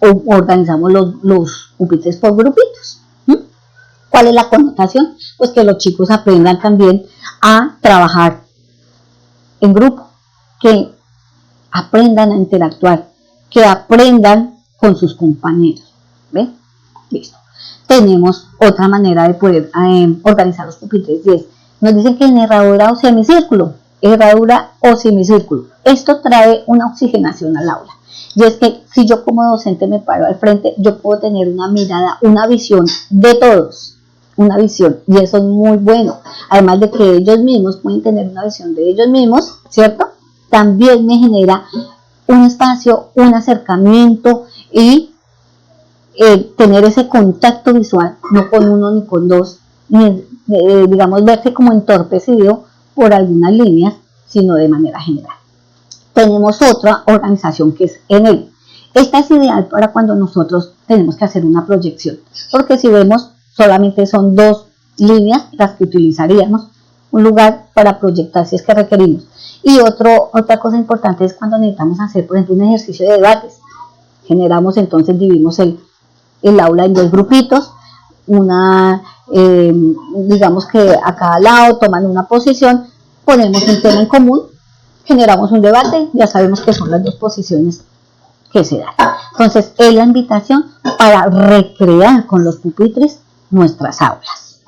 o organizamos los pupitres por grupitos. ¿Cuál es la connotación? Pues que los chicos aprendan también a trabajar en grupo, que aprendan a interactuar, que aprendan con sus compañeros. ¿Ven? Listo. tenemos otra manera de poder organizar los pupitres, y es, nos dicen que en herradura o semicírculo, esto trae una oxigenación al aula, y es que si yo como docente me paro al frente, yo puedo tener una mirada, una visión de todos, una visión, y eso es muy bueno, además de que ellos mismos pueden tener una visión de ellos mismos, ¿cierto? También me genera un espacio, un acercamiento y tener ese contacto visual, no con uno ni con dos, ni digamos verse como entorpecido por algunas líneas, sino de manera general. Tenemos otra organización que es en él. Esta es ideal para cuando nosotros tenemos que hacer una proyección, porque si vemos solamente son dos líneas las que utilizaríamos, un lugar para proyectar si es que requerimos. Y otra cosa importante es cuando necesitamos hacer, por ejemplo, un ejercicio de debates. Generamos entonces, dividimos el aula en dos grupitos, digamos que a cada lado toman una posición, ponemos un tema en común, generamos un debate, ya sabemos que son las dos posiciones que se dan. Entonces, es la invitación para recrear con los pupitres nuestras aulas.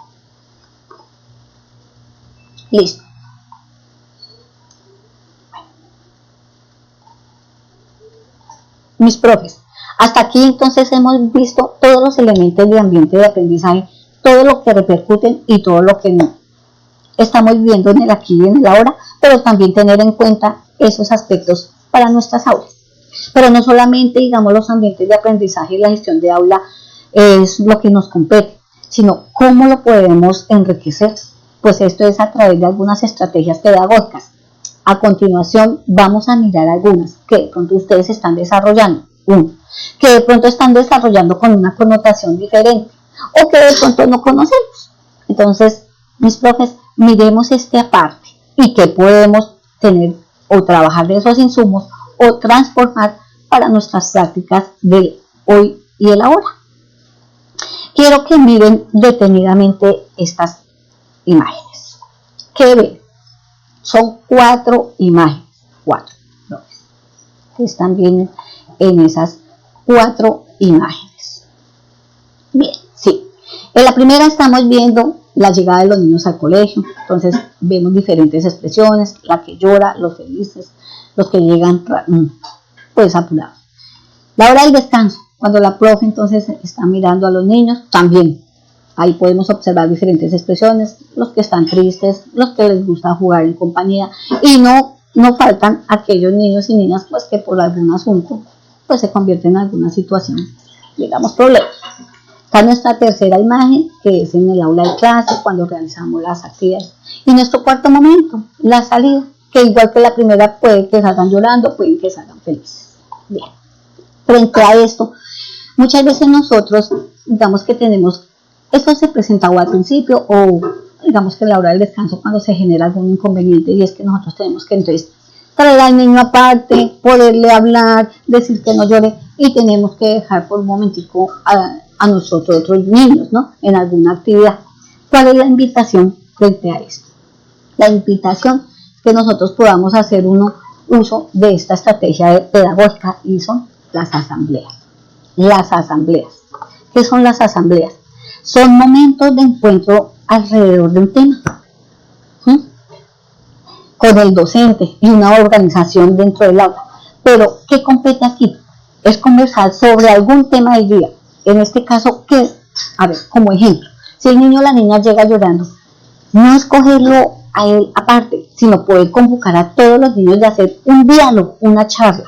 Listo. Mis profes, hasta aquí entonces hemos visto todos los elementos de ambiente de aprendizaje, todo lo que repercuten y todo lo que no. Estamos viviendo en el aquí y en el ahora, pero también tener en cuenta esos aspectos para nuestras aulas. Pero no solamente, digamos, los ambientes de aprendizaje y la gestión de aula es lo que nos compete, sino cómo lo podemos enriquecer. Pues esto es a través de algunas estrategias pedagógicas. A continuación vamos a mirar algunas que de pronto ustedes están desarrollando, que de pronto están desarrollando con una connotación diferente o que de pronto no conocemos. Entonces, mis profes, miremos este aparte y qué podemos tener o trabajar de esos insumos o transformar para nuestras prácticas del hoy y el ahora. Quiero que miren detenidamente estas imágenes. ¿Qué ven? Son 4 imágenes, 4. Están bien en esas 4 imágenes. Bien, sí. En la primera estamos viendo la llegada de los niños al colegio. Entonces vemos diferentes expresiones, la que llora, los felices, los que llegan pues apurados. La hora del descanso, cuando la profe entonces está mirando a los niños, también ahí podemos observar diferentes expresiones, los que están tristes, los que les gusta jugar en compañía, y no faltan aquellos niños y niñas pues que por algún asunto pues se convierten en alguna situación, digamos, problema. Está nuestra tercera imagen, que es en el aula de clase, cuando realizamos las actividades. Y nuestro cuarto momento, la salida, que igual que la primera, puede que salgan llorando, pueden que salgan felices. Bien, frente a esto, muchas veces nosotros, digamos que tenemos, esto se presentaba al principio, o digamos que a la hora del descanso, cuando se genera algún inconveniente, y es que nosotros tenemos que entonces traer al niño aparte, poderle hablar, decir que no llore, y tenemos que dejar por un momentico a nosotros otros niños, ¿no? En alguna actividad. ¿Cuál es la invitación frente a esto? La invitación es que nosotros podamos hacer uso de esta estrategia pedagógica, y son las asambleas. Las asambleas. ¿Qué son las asambleas? Son momentos de encuentro alrededor de un tema, con el docente y una organización dentro del aula. Pero, ¿qué compete aquí? Es conversar sobre algún tema del día. En este caso, ¿qué? A ver, como ejemplo, si el niño o la niña llega llorando, no escogerlo a él aparte, sino poder convocar a todos los niños de hacer un diálogo, una charla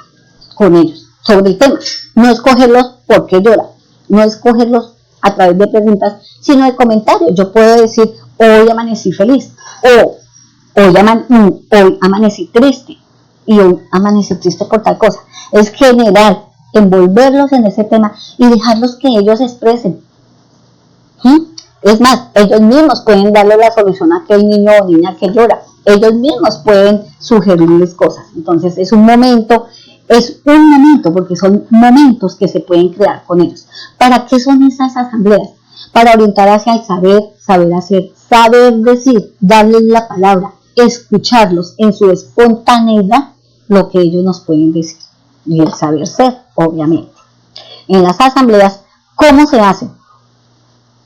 con ellos sobre el tema. No escogerlos porque lloran, no escogerlos a través de preguntas, sino de comentarios. Yo puedo decir, hoy amanecí feliz, o hoy amanecí triste, y hoy amanecí triste por tal cosa. Es general, envolverlos en ese tema y dejarlos que ellos expresen. Es más, ellos mismos pueden darle la solución a aquel niño o niña que llora. Ellos mismos pueden sugerirles cosas. Entonces es un momento, porque son momentos que se pueden crear con ellos. ¿Para qué son esas asambleas? Para orientar hacia el saber hacer, saber decir, darles la palabra, escucharlos en su espontaneidad, lo que ellos nos pueden decir. Y el saber ser, obviamente. En las asambleas, ¿cómo se hacen?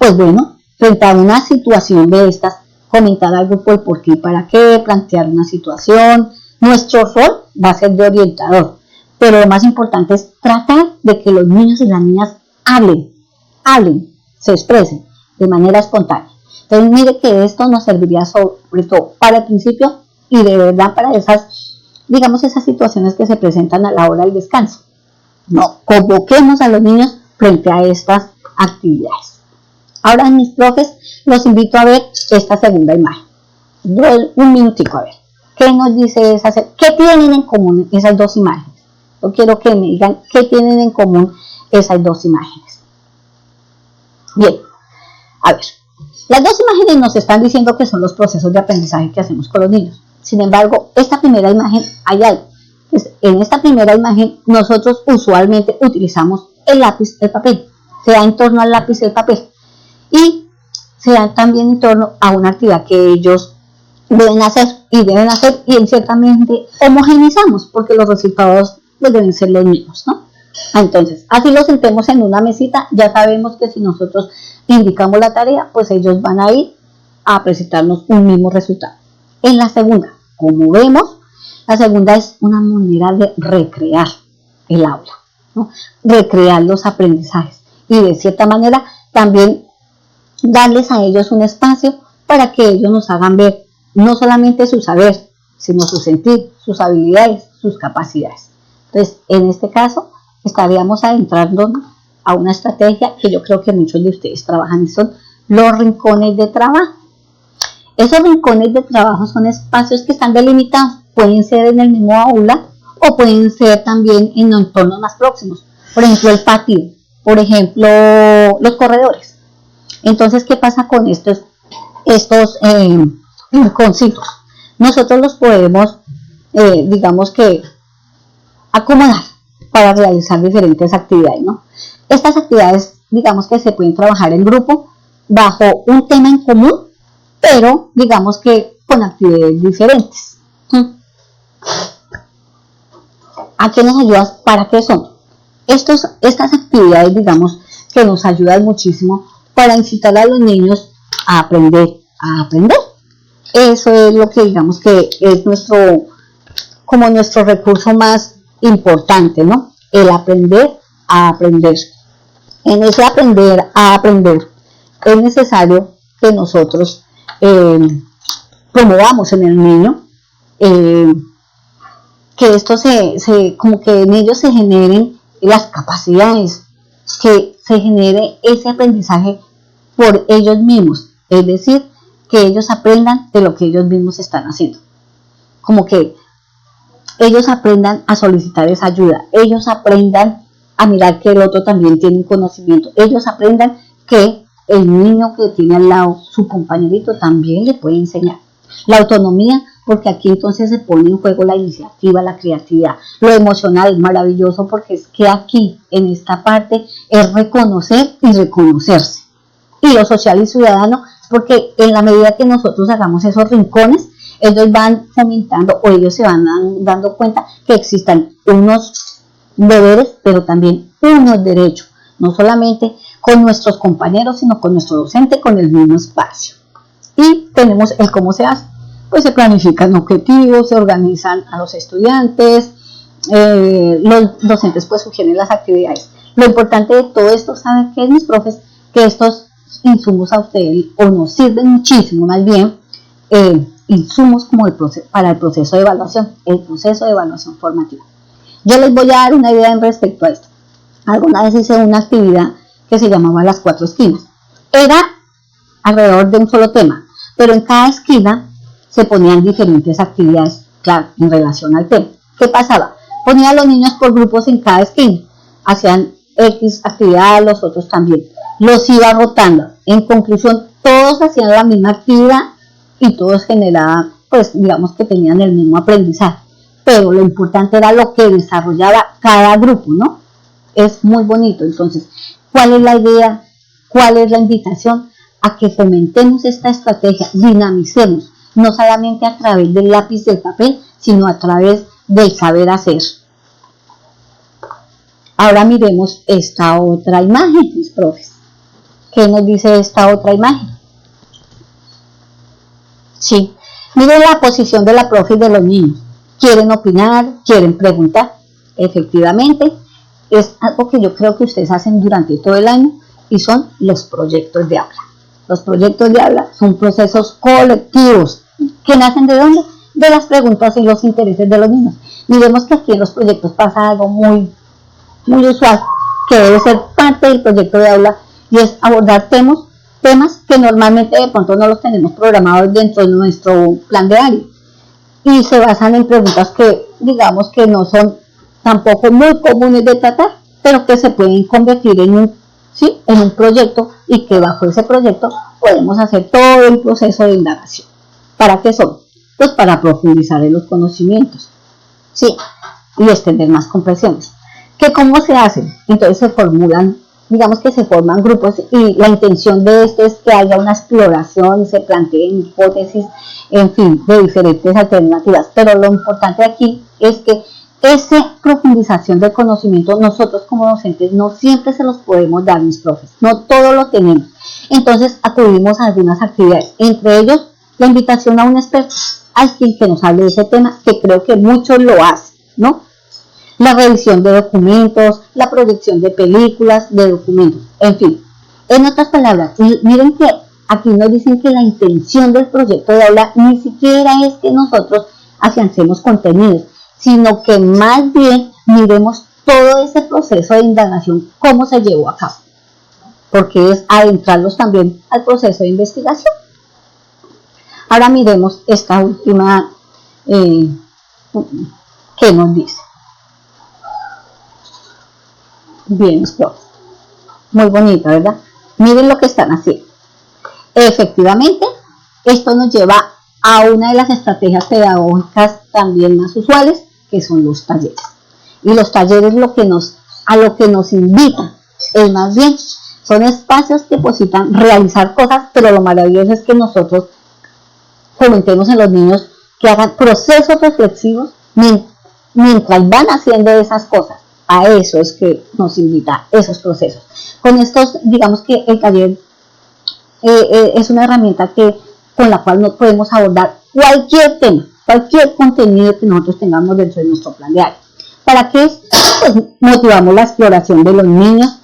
pues bueno, frente a una situación de estas, comentar al grupo el por qué y para qué, plantear una situación. Nuestro rol va a ser de orientador, pero lo más importante es tratar de que los niños y las niñas hablen, se expresen de manera espontánea. Entonces mire que esto nos serviría sobre todo para el principio y de verdad para esas, digamos, esas situaciones que se presentan a la hora del descanso. No, convoquemos a los niños frente a estas actividades. Ahora, mis profes, los invito a ver esta segunda imagen. Un minutico a ver. ¿Qué nos dice esa? ¿Qué tienen en común esas dos imágenes? Yo quiero que me digan qué tienen en común esas dos imágenes. Bien, a ver. Las dos imágenes nos están diciendo que son los procesos de aprendizaje que hacemos con los niños. Sin embargo, esta primera imagen hay algo. En esta primera imagen nosotros usualmente utilizamos el lápiz, el papel. Se da en torno al lápiz y el papel. Y se da también en torno a una actividad que ellos deben hacer y en cierta mente homogeneizamos porque los resultados pues, deben ser los mismos, ¿no? Entonces, así los sentemos en una mesita, ya sabemos que si nosotros indicamos la tarea, pues ellos van a ir a presentarnos un mismo resultado. En la segunda, como vemos, la segunda es una manera de recrear el aula, ¿no? Recrear los aprendizajes y de cierta manera también darles a ellos un espacio para que ellos nos hagan ver no solamente su saber, sino su sentir, sus habilidades, sus capacidades. Entonces, en este caso, estaríamos adentrando a una estrategia que yo creo que muchos de ustedes trabajan y son los rincones de trabajo. Esos rincones de trabajo son espacios que están delimitados, pueden ser en el mismo aula o pueden ser también en entornos más próximos. Por ejemplo, el patio, por ejemplo, los corredores. Entonces, ¿qué pasa con estos rinconcitos? Nosotros los podemos, digamos que, acomodar para realizar diferentes actividades, ¿no? Estas actividades, digamos que se pueden trabajar en grupo bajo un tema en común, pero digamos que con actividades diferentes. ¿A qué nos ayudas? ¿Para qué son? Estas actividades, digamos, que nos ayudan muchísimo para incitar a los niños a aprender, Eso es lo que digamos que es nuestro recurso más importante, ¿no? El aprender a aprender. En ese aprender a aprender es necesario que nosotros promovamos en el niño que esto como que en ellos se generen las capacidades, que se genere ese aprendizaje por ellos mismos, es decir, que ellos aprendan de lo que ellos mismos están haciendo, como que ellos aprendan a solicitar esa ayuda, ellos aprendan a mirar que el otro también tiene un conocimiento, ellos aprendan que el niño que tiene al lado, su compañerito, también le puede enseñar. La autonomía, porque aquí entonces se pone en juego la iniciativa, la creatividad, lo emocional, maravilloso, porque es que aquí, en esta parte, es reconocer y reconocerse. Y lo social y ciudadano, porque en la medida que nosotros hagamos esos rincones, ellos van fomentando o ellos se van dando cuenta que existan unos deberes, pero también unos derechos, no solamente con nuestros compañeros, sino con nuestro docente, con el mismo espacio. Y tenemos el cómo se hace, pues se planifican objetivos, se organizan a los estudiantes, los docentes pues sugieren las actividades. Lo importante de todo esto, ¿saben qué es, mis profes? Que estos insumos a ustedes o nos sirven muchísimo, más bien, insumos como para el proceso de evaluación formativa. Yo les voy a dar una idea en respecto a esto. Alguna vez hice una actividad que se llamaba las 4 esquinas. Era alrededor de un solo tema, pero en cada esquina se ponían diferentes actividades, claro, en relación al tema. ¿Qué pasaba? Ponía a los niños por grupos en cada esquina, hacían X actividad, los otros también. Los iba rotando. En conclusión, todos hacían la misma actividad y todos generaban, pues digamos que tenían el mismo aprendizaje. Pero lo importante era lo que desarrollaba cada grupo, ¿no? Es muy bonito. Entonces, ¿cuál es la idea? ¿Cuál es la invitación? A que fomentemos esta estrategia, dinamicemos, no solamente a través del lápiz y del papel, sino a través del saber hacer. Ahora miremos esta otra imagen, mis profes. ¿Qué nos dice esta otra imagen? Sí, miren la posición de la profe y de los niños. Quieren opinar, quieren preguntar. Efectivamente, es algo que yo creo que ustedes hacen durante todo el año y son los proyectos de aula. Los proyectos de aula son procesos colectivos que nacen ¿de dónde? De las preguntas y los intereses de los niños. Miremos que aquí en los proyectos pasa algo muy usual, que debe ser parte del proyecto de aula, y es abordar temas que normalmente de pronto no los tenemos programados dentro de nuestro plan de área, y se basan en preguntas que digamos que no son tampoco muy comunes de tratar, pero que se pueden convertir en un proyecto, y que bajo ese proyecto podemos hacer todo el proceso de indagación. ¿Para qué son? Pues para profundizar en los conocimientos, ¿sí? Y extender más comprensiones. ¿Que cómo se hacen? Entonces se formulan, digamos que se forman grupos, y la intención de esto es que haya una exploración, se planteen hipótesis, en fin, de diferentes alternativas. Pero lo importante aquí es que esa profundización del conocimiento nosotros como docentes no siempre se los podemos dar, mis profes, no todo lo tenemos. Entonces acudimos a algunas actividades, entre ellos la invitación a un experto, alguien que nos hable de ese tema, que creo que muchos lo hacen, ¿no? La revisión de documentos, la proyección de películas, de documentos, en fin. En otras palabras, miren que aquí nos dicen que la intención del proyecto de aula ni siquiera es que nosotros afiancemos contenidos, sino que más bien miremos todo ese proceso de indagación, cómo se llevó a cabo, porque es adentrarlos también al proceso de investigación. Ahora miremos esta última que nos dice. Bien, profe. Muy bonita, ¿verdad? Miren lo que están haciendo. Efectivamente, esto nos lleva a una de las estrategias pedagógicas también más usuales, que son los talleres. Y los talleres a lo que nos invitan es más bien, son espacios que posibilitan realizar cosas, pero lo maravilloso es que nosotros fomentemos en los niños que hagan procesos reflexivos mientras van haciendo esas cosas. A eso es que nos invita esos procesos. Con estos, digamos que el taller es una herramienta con la cual no podemos abordar cualquier tema, cualquier contenido que nosotros tengamos dentro de nuestro plan de área. ¿Para qué es? Pues motivamos la exploración de los niños,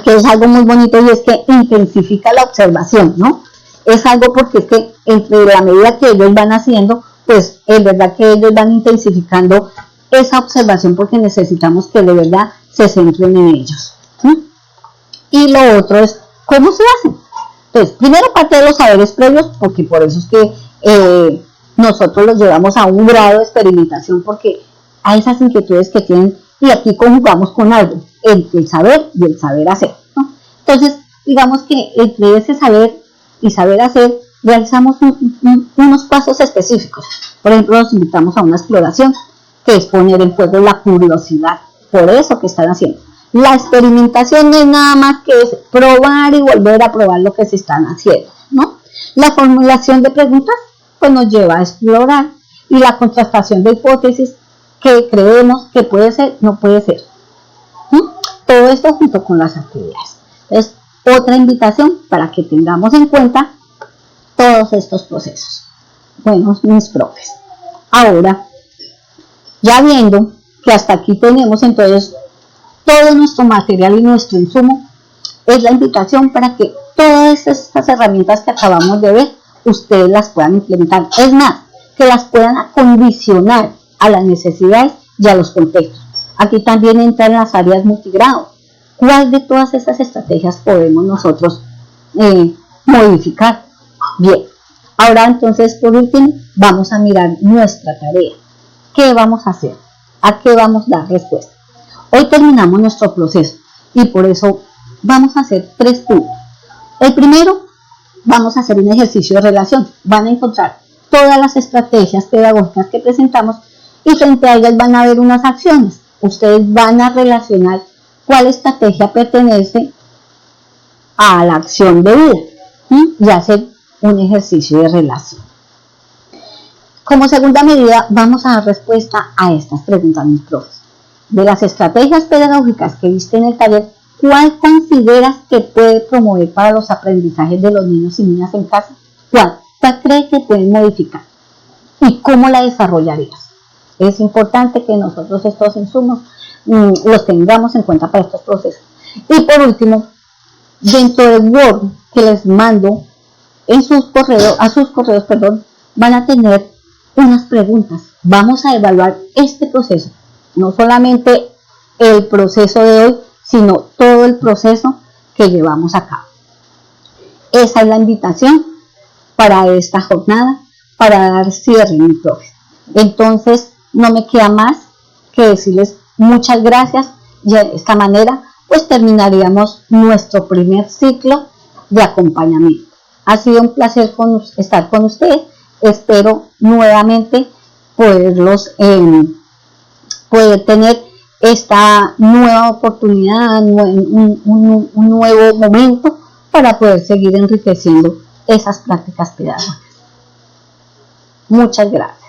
que es algo muy bonito, y es que intensifica la observación, ¿no? Es algo porque es que entre la medida que ellos van haciendo, pues es verdad que ellos van intensificando esa observación, porque necesitamos que de verdad se centren en ellos. ¿Sí? Y lo otro es, ¿cómo se hacen? Entonces, primero parte de los saberes previos, porque por eso es que nosotros los llevamos a un grado de experimentación, porque a esas inquietudes que tienen, y aquí conjugamos con algo, entre el saber y el saber hacer, ¿no? Entonces, digamos que entre ese saber y saber hacer, realizamos unos pasos específicos. Por ejemplo, los invitamos a una exploración, que es poner en juego la curiosidad por eso que están haciendo. La experimentación no es nada más que es probar y volver a probar lo que se están haciendo, ¿no? La formulación de preguntas pues nos lleva a explorar, y la contrastación de hipótesis que creemos que puede ser, no puede ser. Todo esto junto con las actividades. Entonces, otra invitación para que tengamos en cuenta todos estos procesos. Bueno, mis profes, ahora, ya viendo que hasta aquí tenemos entonces todo nuestro material y nuestro insumo, es la invitación para que todas estas herramientas que acabamos de ver, ustedes las puedan implementar. Es más, que las puedan acondicionar a las necesidades y a los contextos. Aquí también entran las áreas multigrado. ¿Cuál de todas estas estrategias podemos nosotros modificar? Bien, ahora entonces por último vamos a mirar nuestra tarea. ¿Qué vamos a hacer? ¿A qué vamos a dar respuesta? Hoy terminamos nuestro proceso y por eso vamos a hacer 3 puntos. El primero, vamos a hacer un ejercicio de relación. Van a encontrar todas las estrategias pedagógicas que presentamos y frente a ellas van a ver unas acciones. Ustedes van a relacionar cuál estrategia pertenece a la acción de vida y hacer un ejercicio de relación. Como segunda medida, vamos a dar respuesta a estas preguntas, mis profes. De las estrategias pedagógicas que viste en el taller, ¿Cuál consideras que puede promover para los aprendizajes de los niños y niñas en casa? ¿Cuál? ¿Cuál crees que pueden modificar? ¿Y cómo la desarrollarías? Es importante que nosotros estos insumos los tengamos en cuenta para estos procesos. Y por último, dentro del Word que les mando en sus correos, van a tener unas preguntas. Vamos a evaluar este proceso, no solamente el proceso de hoy, sino todo el proceso que llevamos a cabo. Esa es la invitación para esta jornada, para dar cierre, mi profe. Entonces, no me queda más que decirles muchas gracias y de esta manera pues terminaríamos nuestro primer ciclo de acompañamiento. Ha sido un placer estar con ustedes. Espero nuevamente poder tener esta nueva oportunidad, un nuevo momento para poder seguir enriqueciendo esas prácticas pedagógicas. Muchas gracias.